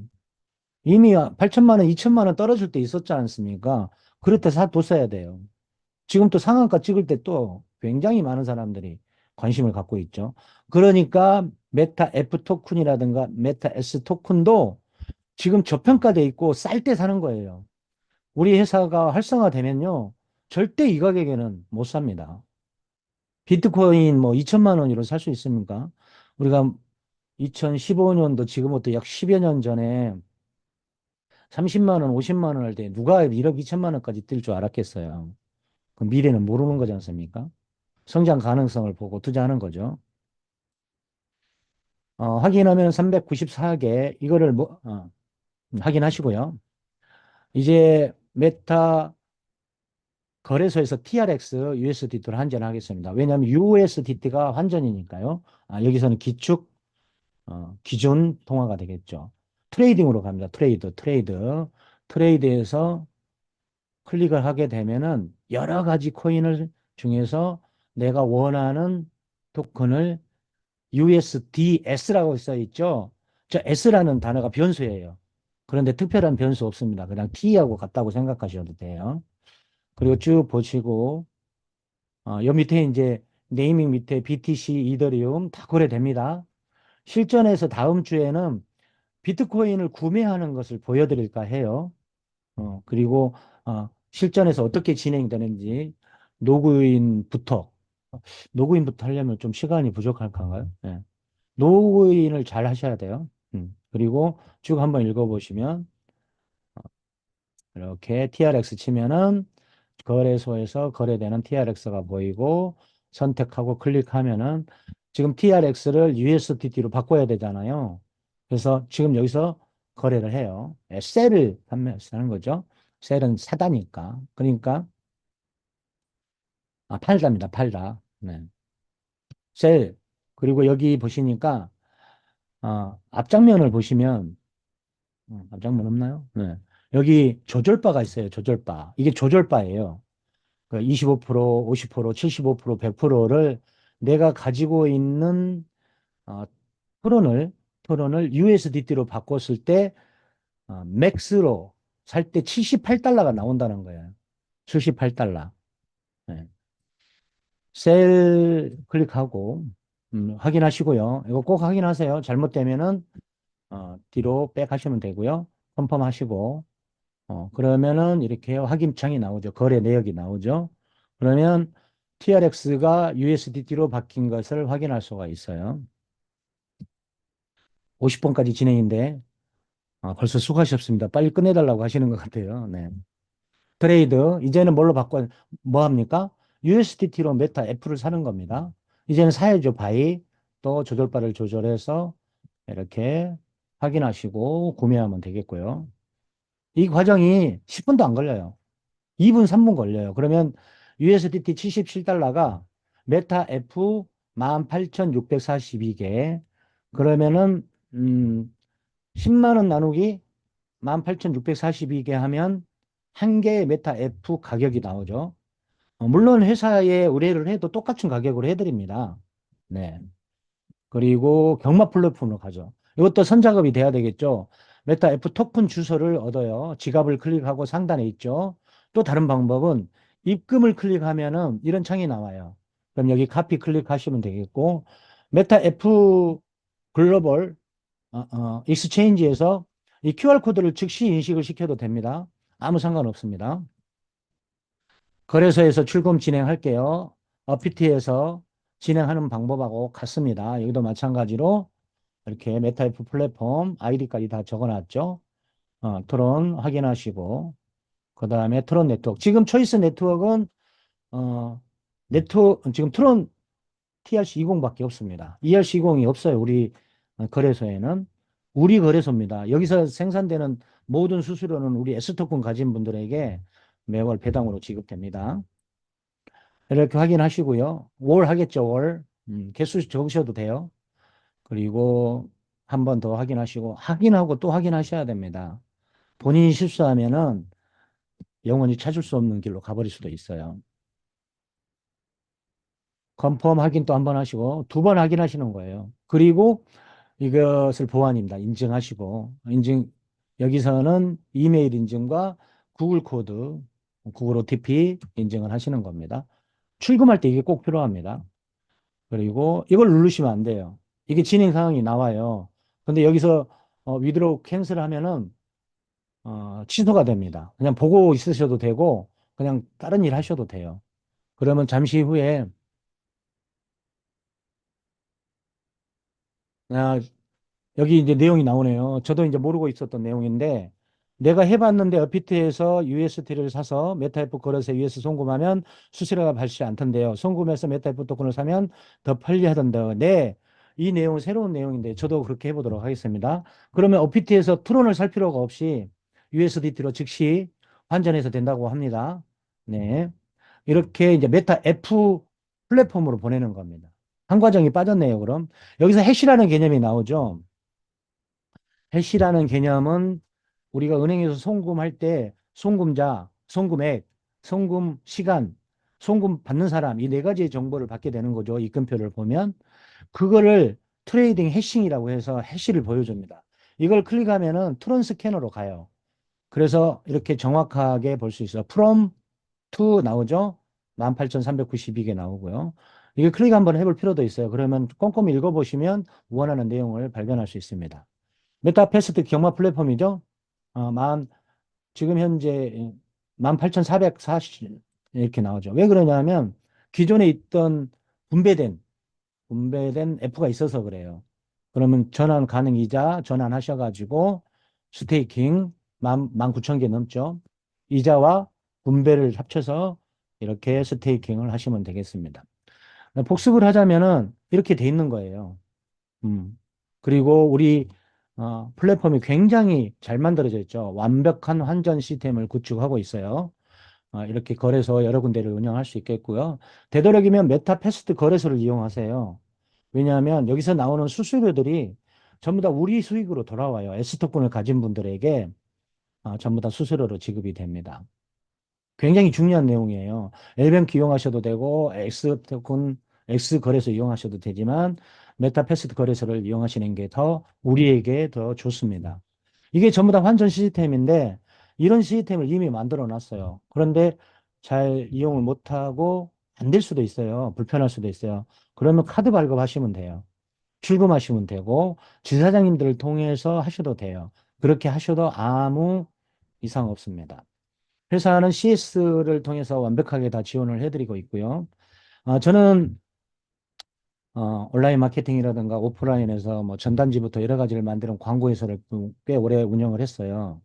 이미 8천만 원, 2천만 원 떨어질 때 있었지 않습니까? 그럴 때 사뒀어야 돼요. 지금 또 상한가 찍을 때 또 굉장히 많은 사람들이 관심을 갖고 있죠. 그러니까 메타 F 토큰이라든가 메타 S 토큰도 지금 저평가돼 있고 쌀 때 사는 거예요. 우리 회사가 활성화되면요. 절대 이 가격에는 못 삽니다. 비트코인 뭐 2천만 원으로 살 수 있습니까? 우리가 2015년도 지금부터 약 10여 년 전에 30만 원, 50만 원 할 때 누가 1억 2천만 원까지 뛸 줄 알았겠어요. 그 미래는 모르는 거지 않습니까? 성장 가능성을 보고 투자하는 거죠. 확인하면 394개, 이거를 확인하시고요. 이제 메타 거래소에서 TRX USDT로 환전하겠습니다. 왜냐하면 USDT가 환전이니까요. 여기서는 기준 통화가 되겠죠. 트레이딩으로 갑니다. 트레이드에서 클릭을 하게 되면은 여러 가지 코인을 중에서 내가 원하는 토큰을 USDS라고 써 있죠. 저 S라는 단어가 변수예요. 그런데 특별한 변수 없습니다. 그냥 T하고 같다고 생각하셔도 돼요. 그리고 쭉 보시고, 여 밑에 이제 네이밍 밑에 BTC, 이더리움 다 거래됩니다. 실전에서 다음 주에는 비트코인을 구매하는 것을 보여드릴까 해요. 그리고 실전에서 어떻게 진행되는지 로그인부터 로그인부터 하려면 좀 시간이 부족할까요? 네. 로그인을 잘 하셔야 돼요. 그리고 쭉 한번 읽어보시면 이렇게 TRX 치면은 거래소에서 거래되는 TRX가 보이고 선택하고 클릭하면은 지금 TRX를 USDT로 바꿔야 되잖아요. 그래서 지금 여기서 거래를 해요. 셀을 판매하는 거죠. 셀은 사다니까. 그러니까 팔다입니다. 팔다. 네. 셀. 그리고 여기 보시니까 앞장면을 보시면 앞장면 없나요? 네. 여기 조절바가 있어요. 조절바. 이게 조절바예요. 그 25%, 50%, 75%, 100%를 내가 가지고 있는 어, 토론을 USDT로 바꿨을 때 맥스로 살 때 78달러가 나온다는 거예요. 78달러. 네. 셀 클릭하고 확인하시고요. 이거 꼭 확인하세요. 잘못되면은 뒤로 백 하시면 되고요. 컨펌 하시고 그러면은 이렇게 확인창이 나오죠. 거래 내역이 나오죠. 그러면 TRX가 USDT로 바뀐 것을 확인할 수가 있어요. 50번까지 진행인데 벌써 수고하셨습니다. 빨리 끝내달라고 하시는 것 같아요. 네. 트레이드 이제는 뭘로 바꿔 뭐 합니까? USDT로 메타 F를 사는 겁니다. 이제는 사야죠. 바이 또 조절바를 조절해서 이렇게 확인하시고 구매하면 되겠고요. 이 과정이 10분도 안 걸려요. 2분, 3분 걸려요. 그러면 USDT 77달러가 메타 F 18,642개. 그러면은, 10만 원 나누기 18,642개 하면 한 개의 메타 F 가격이 나오죠. 물론 회사에 의뢰를 해도 똑같은 가격으로 해드립니다. 네. 그리고 경마 플랫폼으로 가죠. 이것도 선작업이 돼야 되겠죠. 메타 F 토큰 주소를 얻어요. 지갑을 클릭하고 상단에 있죠. 또 다른 방법은 입금을 클릭하면은 이런 창이 나와요. 그럼 여기 카피 클릭하시면 되겠고, 메타 F 글로벌 익스체인지에서 이 QR코드를 즉시 인식을 시켜도 됩니다. 아무 상관없습니다. 거래소에서 출금 진행할게요. PT에서 진행하는 방법하고 같습니다. 여기도 마찬가지로 이렇게 메타F 플랫폼 아이디까지 다 적어놨죠. 트론 확인하시고 그 다음에 트론 네트워크. 지금 초이스 네트워크는 지금 트론 TRC20밖에 없습니다. ERC20이 없어요. 우리 거래소에는. 우리 거래소입니다. 여기서 생산되는 모든 수수료는 우리 S토큰 가진 분들에게 매월 배당으로 지급됩니다. 이렇게 확인하시고요. 월 하겠죠, 월. 개수 적으셔도 돼요. 그리고 한 번 더 확인하시고, 확인하고 또 확인하셔야 됩니다. 본인이 실수하면은 영원히 찾을 수 없는 길로 가버릴 수도 있어요. 컨펌 확인 또 한 번 하시고, 두 번 확인하시는 거예요. 그리고 이것을 보안입니다. 인증하시고, 여기서는 이메일 인증과 구글 코드, 구글 OTP 인증을 하시는 겁니다. 출금할 때 이게 꼭 필요합니다. 그리고 이걸 누르시면 안 돼요. 이게 진행 상황이 나와요. 근데 여기서 위드로우 캔슬 하면은 취소가 됩니다. 그냥 보고 있으셔도 되고 그냥 다른 일 하셔도 돼요. 그러면 잠시 후에 아, 여기 이제 내용이 나오네요. 저도 이제 모르고 있었던 내용인데 내가 해봤는데 어피트에서 UST를 사서 메타F 거래소에 US 송금하면 수수료가 발생이 않던데요. 송금해서 메타F 토큰을 사면 더 편리하던데. 네. 이 내용은 새로운 내용인데 저도 그렇게 해보도록 하겠습니다. 그러면 OPT에서 트론을 살 필요가 없이 USDT로 즉시 환전해서 된다고 합니다. 네. 이렇게 이제 메타 F 플랫폼으로 보내는 겁니다. 한 과정이 빠졌네요, 그럼. 여기서 해시라는 개념이 나오죠. 해시라는 개념은 우리가 은행에서 송금할 때 송금자, 송금액, 송금 시간, 송금 받는 사람 이 네 가지의 정보를 받게 되는 거죠. 입금표를 보면. 그거를 트레이딩 해싱이라고 해서 해시를 보여줍니다. 이걸 클릭하면은 트론 스캐너로 가요. 그래서 이렇게 정확하게 볼 수 있어요. from to 나오죠? 18,392개 나오고요. 이게 클릭 한번 해볼 필요도 있어요. 그러면 꼼꼼히 읽어보시면 원하는 내용을 발견할 수 있습니다. 메타패스트 경마 플랫폼이죠? 지금 현재 18,440 이렇게 나오죠. 왜 그러냐면 기존에 있던 분배된 F가 있어서 그래요. 그러면 전환 가능이자 전환하셔가지고 스테이킹 19,000개 넘죠. 이자와 분배를 합쳐서 이렇게 스테이킹을 하시면 되겠습니다. 복습을 하자면은 이렇게 돼 있는 거예요. 음. 그리고 우리 플랫폼이 굉장히 잘 만들어져 있죠. 완벽한 환전 시스템을 구축하고 있어요. 이렇게 거래소 여러 군데를 운영할 수 있겠고요. 되도록이면 메타패스트 거래소를 이용하세요. 왜냐하면 여기서 나오는 수수료들이 전부 다 우리 수익으로 돌아와요. S토큰을 가진 분들에게 전부 다 수수료로 지급이 됩니다. 굉장히 중요한 내용이에요. L뱅크 이용하셔도 되고 X토큰, X거래소 이용하셔도 되지만 메타패스트 거래소를 이용하시는 게 더 우리에게 더 좋습니다. 이게 전부 다 환전 시스템인데 이런 시스템을 이미 만들어 놨어요. 그런데 잘 이용을 못하고 안 될 수도 있어요. 불편할 수도 있어요. 그러면 카드 발급하시면 돼요. 출금하시면 되고 지사장님들을 통해서 하셔도 돼요. 그렇게 하셔도 아무 이상 없습니다. 회사는 CS를 통해서 완벽하게 다 지원을 해드리고 있고요. 저는 온라인 마케팅이라든가 오프라인에서 뭐 전단지부터 여러 가지를 만드는 광고 회사를 꽤 오래 운영을 했어요.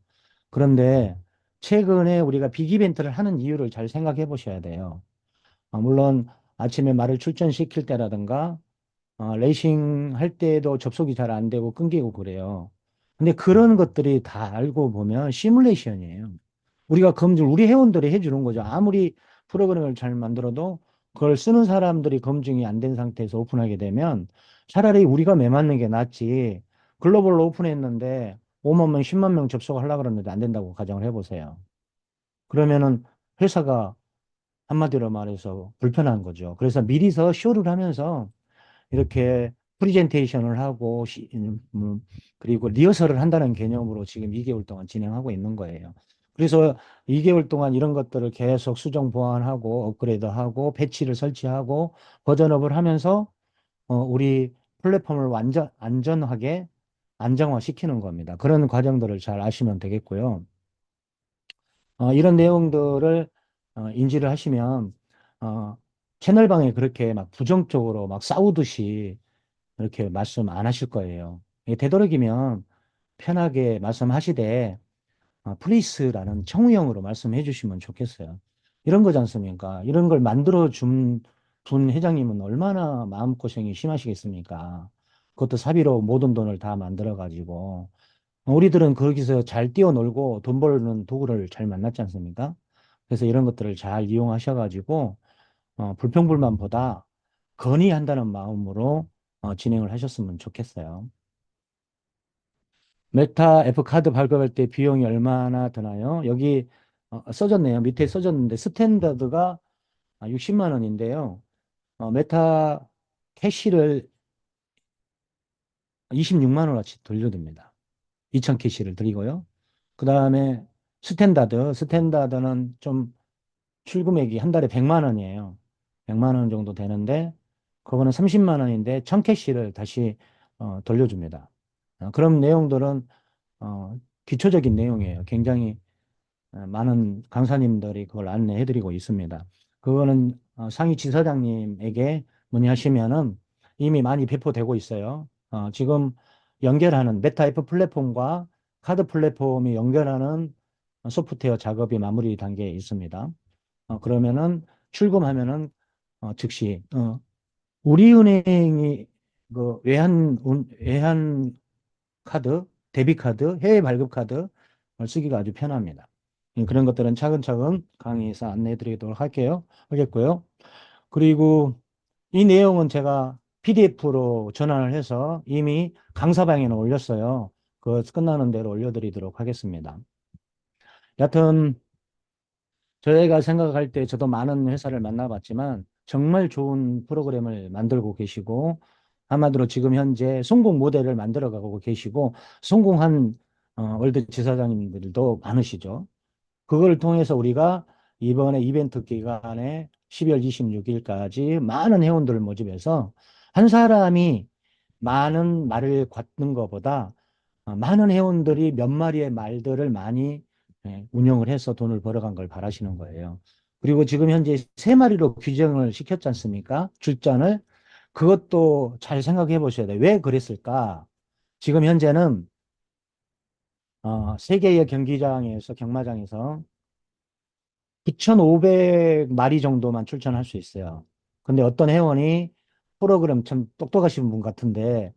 그런데 최근에 우리가 빅 이벤트를 하는 이유를 잘 생각해 보셔야 돼요. 물론 아침에 말을 출전시킬 때라든가 레이싱 할 때도 접속이 잘 안 되고 끊기고 그래요. 근데 그런 것들이 다 알고 보면 시뮬레이션이에요. 우리 회원들이 해주는 거죠. 아무리 프로그램을 잘 만들어도 그걸 쓰는 사람들이 검증이 안 된 상태에서 오픈하게 되면 차라리 우리가 매맞는 게 낫지. 글로벌로 오픈했는데 5만 명, 10만 명 접속하려고 그러는데 안 된다고 가정을 해보세요. 그러면은 회사가 한마디로 말해서 불편한 거죠. 그래서 미리서 쇼를 하면서 이렇게 프리젠테이션을 하고 그리고 리허설을 한다는 개념으로 지금 2개월 동안 진행하고 있는 거예요. 그래서 2개월 동안 이런 것들을 계속 수정 보완하고 업그레이드하고 패치를 설치하고 버전업을 하면서 우리 플랫폼을 완전 안전하게 안정화시키는 겁니다. 그런 과정들을 잘 아시면 되겠고요. 이런 내용들을 인지를 하시면 채널방에 그렇게 막 부정적으로 막 싸우듯이 이렇게 말씀 안 하실 거예요. 되도록이면 편하게 말씀하시되 플리스라는 청유형으로 말씀해 주시면 좋겠어요. 이런 거지 않습니까? 이런 걸 만들어 준 분 회장님은 얼마나 마음고생이 심하시겠습니까? 그것도 사비로 모든 돈을 다 만들어 가지고 우리들은 거기서 잘 뛰어놀고 돈 벌는 도구를 잘 만났지 않습니까? 그래서 이런 것들을 잘 이용하셔 가지고 불평불만보다 건의한다는 마음으로 진행을 하셨으면 좋겠어요. 메타 F 카드 발급할 때 비용이 얼마나 드나요? 여기 써졌네요. 밑에 써졌는데 스탠다드가 60만 원인데요. 메타 캐시를 26만 원어치 돌려줍니다. 2천 캐시를 드리고요. 그 다음에 스탠다드는 좀 출금액이 한 달에 100만 원이에요. 100만 원 정도 되는데 그거는 30만 원인데 1000 캐시를 다시 돌려줍니다. 그런 내용들은 기초적인 내용이에요. 굉장히 많은 강사님들이 그걸 안내해드리고 있습니다. 그거는 상위 지사장님에게 문의하시면은 이미 많이 배포되고 있어요. 지금 연결하는 메타F 플랫폼과 카드 플랫폼이 연결하는 소프트웨어 작업이 마무리 단계에 있습니다. 그러면은 출금하면은 즉시 우리은행이 그 외환 카드, 데비 카드, 해외 발급 카드를 쓰기가 아주 편합니다. 그런 것들은 차근차근 강의에서 안내해 드리도록 하겠고요. 그리고 이 내용은 제가 PDF로 전환을 해서 이미 강사방에는 올렸어요. 그 끝나는 대로 올려드리도록 하겠습니다. 여하튼 저희가 생각할 때 저도 많은 회사를 만나봤지만 정말 좋은 프로그램을 만들고 계시고 한마디로 지금 현재 성공 모델을 만들어가고 계시고 성공한 월드 지사장님들도 많으시죠. 그걸 통해서 우리가 이번에 이벤트 기간에 12월 26일까지 많은 회원들을 모집해서 한 사람이 많은 말을 갖는 것보다 많은 회원들이 몇 마리의 말들을 많이 운영을 해서 돈을 벌어간 걸 바라시는 거예요. 그리고 지금 현재 세 마리로 규정을 시켰지 않습니까? 출전을. 그것도 잘 생각해 보셔야 돼요. 왜 그랬을까? 지금 현재는 세 개의 경기장에서 경마장에서 9,500마리 정도만 출전할 수 있어요. 근데 어떤 회원이 프로그램 참 똑똑하신 분 같은데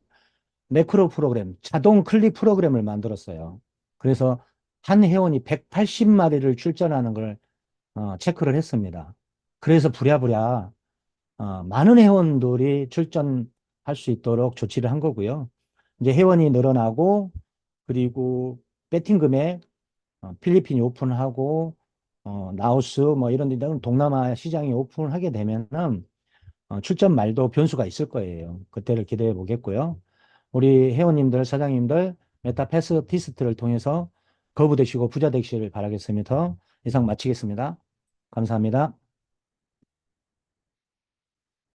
매크로 프로그램, 자동 클릭 프로그램을 만들었어요. 그래서 한 회원이 180마리를 출전하는 걸 체크를 했습니다. 그래서 부랴부랴 많은 회원들이 출전할 수 있도록 조치를 한 거고요. 이제 회원이 늘어나고 그리고 배팅 금액 필리핀이 오픈하고 라오스 뭐 이런 데는 동남아 시장이 오픈을 하게 되면은 출전 말도 변수가 있을 거예요. 그때를 기대해 보겠고요. 우리 회원님들, 사장님들 메타패스 티스트를 통해서 거부되시고 부자 되시를 바라겠습니다. 이상 마치겠습니다. 감사합니다.